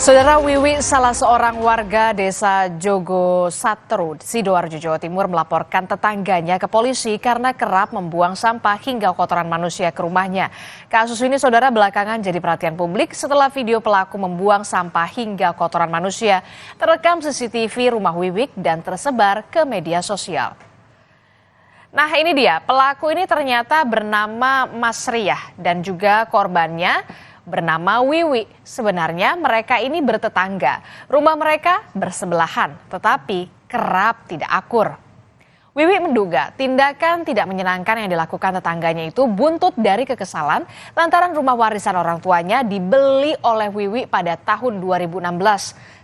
Saudara Wiwi, salah seorang warga desa Jogosatru, Sidoarjo, Jawa Timur melaporkan tetangganya ke polisi karena kerap membuang sampah hingga kotoran manusia ke rumahnya. Kasus ini saudara belakangan jadi perhatian publik setelah video pelaku membuang sampah hingga kotoran manusia terekam CCTV rumah Wiwi dan tersebar ke media sosial. Nah ini dia, pelaku ini ternyata bernama Mas Riah dan juga korbannya bernama Wiwi. Sebenarnya mereka ini bertetangga. Rumah mereka bersebelahan, tetapi kerap tidak akur. Wiwi menduga tindakan tidak menyenangkan yang dilakukan tetangganya itu buntut dari kekesalan lantaran rumah warisan orang tuanya dibeli oleh Wiwi pada tahun 2016.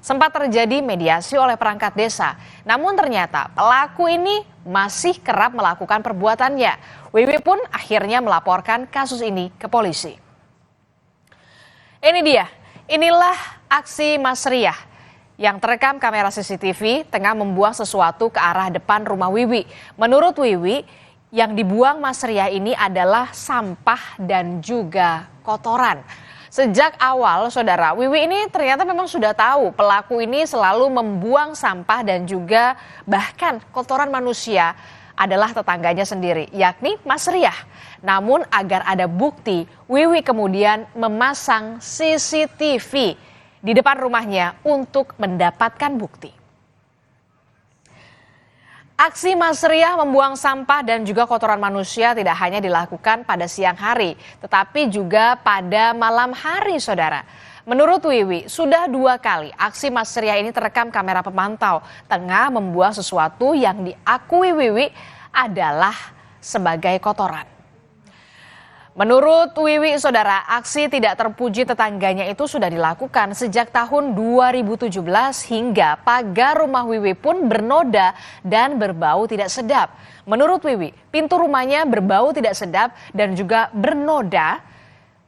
Sempat terjadi mediasi oleh perangkat desa. Namun ternyata pelaku ini masih kerap melakukan perbuatannya. Wiwi pun akhirnya melaporkan kasus ini ke polisi. Ini dia, inilah aksi Mas Riah yang terekam kamera CCTV tengah membuang sesuatu ke arah depan rumah Wiwi. Menurut Wiwi, yang dibuang Mas Riah ini adalah sampah dan juga kotoran. Sejak awal, saudara, Wiwi ini ternyata memang sudah tahu pelaku ini selalu membuang sampah dan juga bahkan kotoran manusia adalah tetangganya sendiri, yakni Mas Riah. Namun agar ada bukti, Wiwi kemudian memasang CCTV di depan rumahnya untuk mendapatkan bukti. Aksi Mas Riah membuang sampah dan juga kotoran manusia tidak hanya dilakukan pada siang hari, tetapi juga pada malam hari, saudara. Menurut Wiwi, sudah 2 kali aksi Mas Riah ini terekam kamera pemantau tengah membuang sesuatu yang diakui Wiwi adalah sebagai kotoran. Menurut Wiwi, saudara, aksi tidak terpuji tetangganya itu sudah dilakukan sejak tahun 2017 hingga pagar rumah Wiwi pun bernoda dan berbau tidak sedap. Menurut Wiwi, pintu rumahnya berbau tidak sedap dan juga bernoda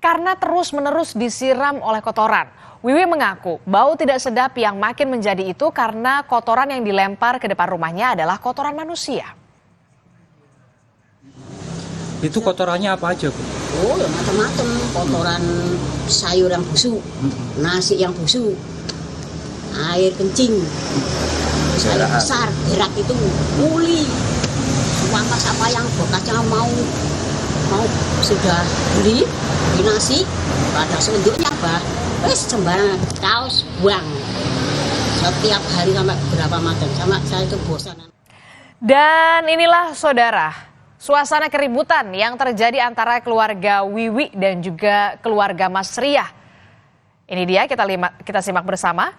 karena terus-menerus disiram oleh kotoran. Wiwi mengaku bau tidak sedap yang makin menjadi itu karena kotoran yang dilempar ke depan rumahnya adalah kotoran manusia. Itu kotorannya apa aja, Bu? Oh, ya macam-macam. Kotoran sayur yang busuk, nasi yang busuk, air kencing, sayur besar, berak itu, uli, ampas apa yang bekasnya mau sudah beli di nasi, ada selenduknya apa, wes sembarang kaos buang. Setiap hari sampai berapa macam, sama saya itu bosan. Dan inilah saudara, suasana keributan yang terjadi antara keluarga Wiwi dan juga keluarga Mas Riah. Ini dia, kita simak bersama.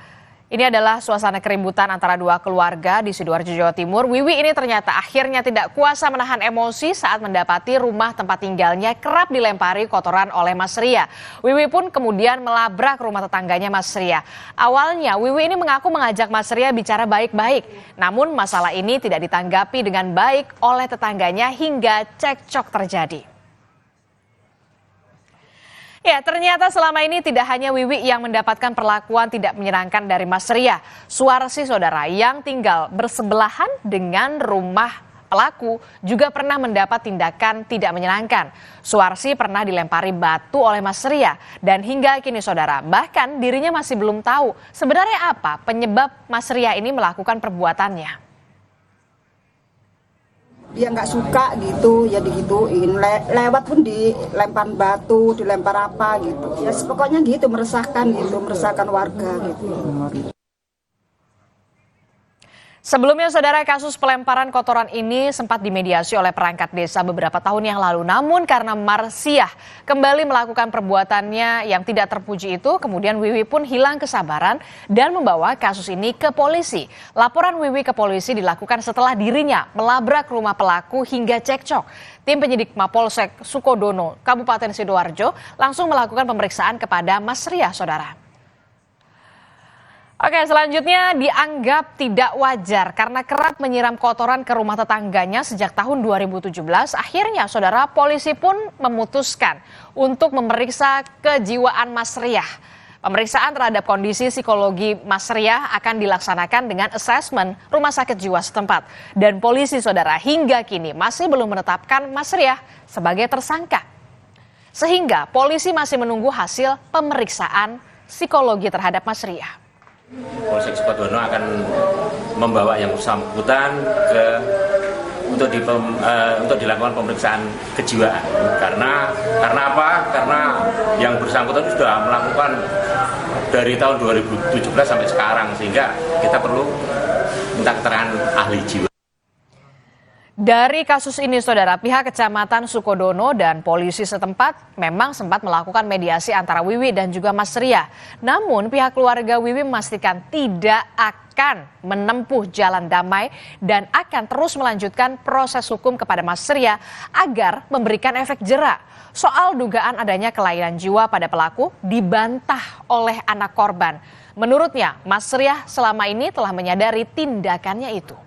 Ini adalah suasana keributan antara 2 keluarga di Sidoarjo, Jawa Timur. Wiwi ini ternyata akhirnya tidak kuasa menahan emosi saat mendapati rumah tempat tinggalnya kerap dilempari kotoran oleh Mas Riah. Wiwi pun kemudian melabrak rumah tetangganya Mas Riah. Awalnya Wiwi ini mengaku mengajak Mas Riah bicara baik-baik. Namun masalah ini tidak ditanggapi dengan baik oleh tetangganya hingga cekcok terjadi. Ya, ternyata selama ini tidak hanya Wiwi yang mendapatkan perlakuan tidak menyenangkan dari Mas Riah. Suarsi, saudara, yang tinggal bersebelahan dengan rumah pelaku juga pernah mendapat tindakan tidak menyenangkan. Suarsi pernah dilempari batu oleh Mas Riah dan hingga kini, saudara, bahkan dirinya masih belum tahu sebenarnya apa penyebab Mas Riah ini melakukan perbuatannya. Dia nggak suka gitu, ya digituin, lewat pun dilempar batu, dilempar apa gitu. Ya pokoknya gitu, meresahkan warga gitu. Sebelumnya, saudara, kasus pelemparan kotoran ini sempat dimediasi oleh perangkat desa beberapa tahun yang lalu. Namun karena Mas Riah kembali melakukan perbuatannya yang tidak terpuji itu, kemudian Wiwi pun hilang kesabaran dan membawa kasus ini ke polisi. Laporan Wiwi ke polisi dilakukan setelah dirinya melabrak rumah pelaku hingga cekcok. Tim penyidik Mapolsek Sukodono, Kabupaten Sidoarjo, langsung melakukan pemeriksaan kepada Mas Riah, saudara. Oke, selanjutnya dianggap tidak wajar karena kerap menyiram kotoran ke rumah tetangganya sejak tahun 2017. Akhirnya, saudara, polisi pun memutuskan untuk memeriksa kejiwaan Mas Riah. Pemeriksaan terhadap kondisi psikologi Mas Riah akan dilaksanakan dengan asesmen rumah sakit jiwa setempat. Dan polisi, saudara, hingga kini masih belum menetapkan Mas Riah sebagai tersangka. Sehingga polisi masih menunggu hasil pemeriksaan psikologi terhadap Mas Riah. Polsek Sukodono akan membawa yang bersangkutan untuk dilakukan pemeriksaan kejiwaan. Karena apa? Karena yang bersangkutan sudah melakukan dari tahun 2017 sampai sekarang, sehingga kita perlu minta keterangan ahli jiwa. Dari kasus ini, Saudara, pihak Kecamatan Sukodono dan polisi setempat memang sempat melakukan mediasi antara Wiwi dan juga Mas Riah. Namun pihak keluarga Wiwi memastikan tidak akan menempuh jalan damai dan akan terus melanjutkan proses hukum kepada Mas Riah agar memberikan efek jera. Soal dugaan adanya kelainan jiwa pada pelaku dibantah oleh anak korban. Menurutnya, Mas Riah selama ini telah menyadari tindakannya itu.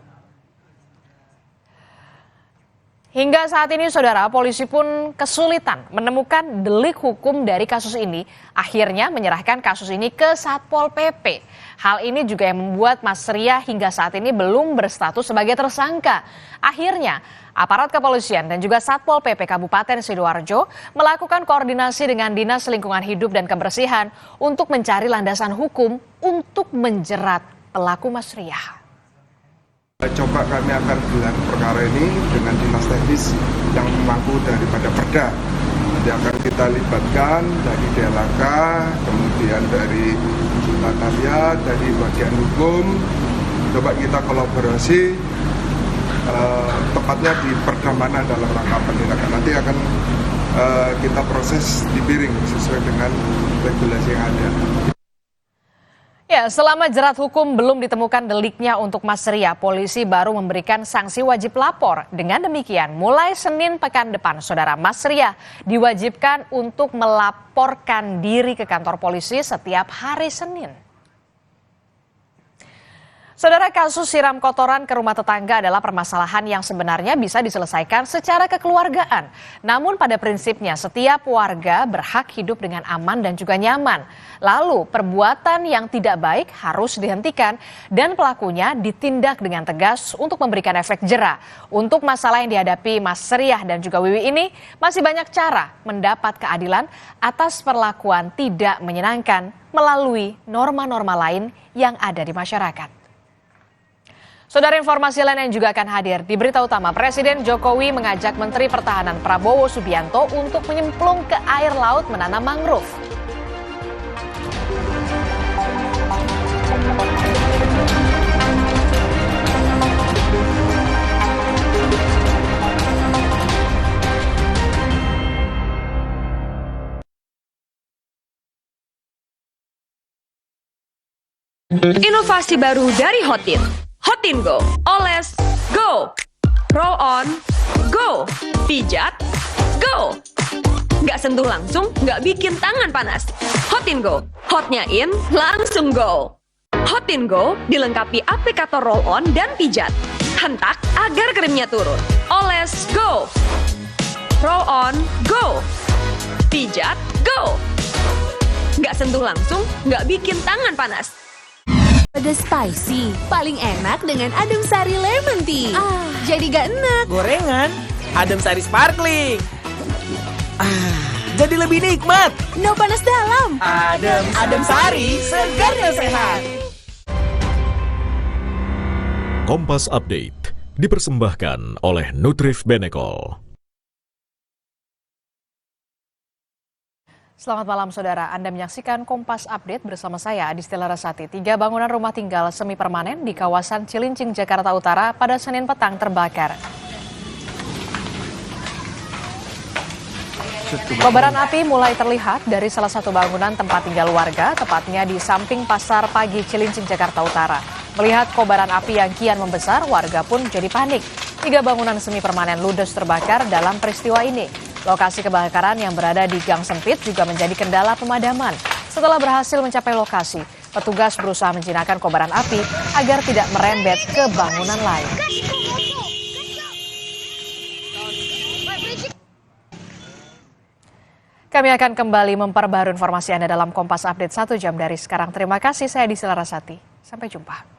Hingga saat ini, Saudara, polisi pun kesulitan menemukan delik hukum dari kasus ini. Akhirnya menyerahkan kasus ini ke Satpol PP. Hal ini juga yang membuat Mas Riah hingga saat ini belum berstatus sebagai tersangka. Akhirnya, aparat kepolisian dan juga Satpol PP Kabupaten Sidoarjo melakukan koordinasi dengan Dinas Lingkungan Hidup dan Kebersihan untuk mencari landasan hukum untuk menjerat pelaku Mas Riah. Coba kami akan gelar perkara ini dengan dinas teknis yang mampu daripada Perda. Nanti akan kita libatkan dari DLHK, kemudian dari Bataliat, dari bagian hukum. Coba kita kolaborasi, tepatnya di Perda mana dalam rangka penindakan. Nanti akan kita proses di piring sesuai dengan regulasi yang ada. Ya, selama jerat hukum belum ditemukan deliknya untuk Mas Riah, polisi baru memberikan sanksi wajib lapor. Dengan demikian, mulai Senin pekan depan, Saudara, Mas Riah diwajibkan untuk melaporkan diri ke kantor polisi setiap hari Senin. Saudara, kasus siram kotoran ke rumah tetangga adalah permasalahan yang sebenarnya bisa diselesaikan secara kekeluargaan. Namun pada prinsipnya setiap warga berhak hidup dengan aman dan juga nyaman. Lalu perbuatan yang tidak baik harus dihentikan dan pelakunya ditindak dengan tegas untuk memberikan efek jera. Untuk masalah yang dihadapi Mas Riah dan juga Wiwi ini masih banyak cara mendapat keadilan atas perlakuan tidak menyenangkan melalui norma-norma lain yang ada di masyarakat. Saudara, informasi lain yang juga akan hadir di Berita Utama, Presiden Jokowi mengajak Menteri Pertahanan Prabowo Subianto untuk menyemplung ke air laut menanam mangrove. Inovasi baru dari Hotin. Hotin Go, oles, go, roll on, go, pijat, go. Nggak sentuh langsung, nggak bikin tangan panas. Hotin Go, hotnya in, langsung go. Hotin Go dilengkapi aplikator roll on dan pijat. Hentak agar krimnya turun. Oles, go, roll on, go, pijat, go. Nggak sentuh langsung, nggak bikin tangan panas. Pedas spicy, paling enak dengan adem sari lemon tea. Jadi gak enak. Gorengan, adem sari sparkling. Jadi lebih nikmat. No panas dalam. Adem sari, segar dan sehat. Kompas Update dipersembahkan oleh Nutrif Benecol. Selamat malam, Saudara. Anda menyaksikan Kompas Update bersama saya, Adistela Rasati. 3 bangunan rumah tinggal semi permanen di kawasan Cilincing, Jakarta Utara pada Senin petang terbakar. Kobaran api mulai terlihat dari salah satu bangunan tempat tinggal warga, tepatnya di samping Pasar Pagi Cilincing, Jakarta Utara. Melihat kobaran api yang kian membesar, warga pun jadi panik. 3 bangunan semi permanen ludes terbakar dalam peristiwa ini. Lokasi kebakaran yang berada di gang sempit juga menjadi kendala pemadaman. Setelah berhasil mencapai lokasi, petugas berusaha menjinakkan kobaran api agar tidak merembet ke bangunan lain. Kami akan kembali memperbarui informasi Anda dalam Kompas Update 1 jam dari sekarang. Terima kasih, saya Adistela Rasati. Sampai jumpa.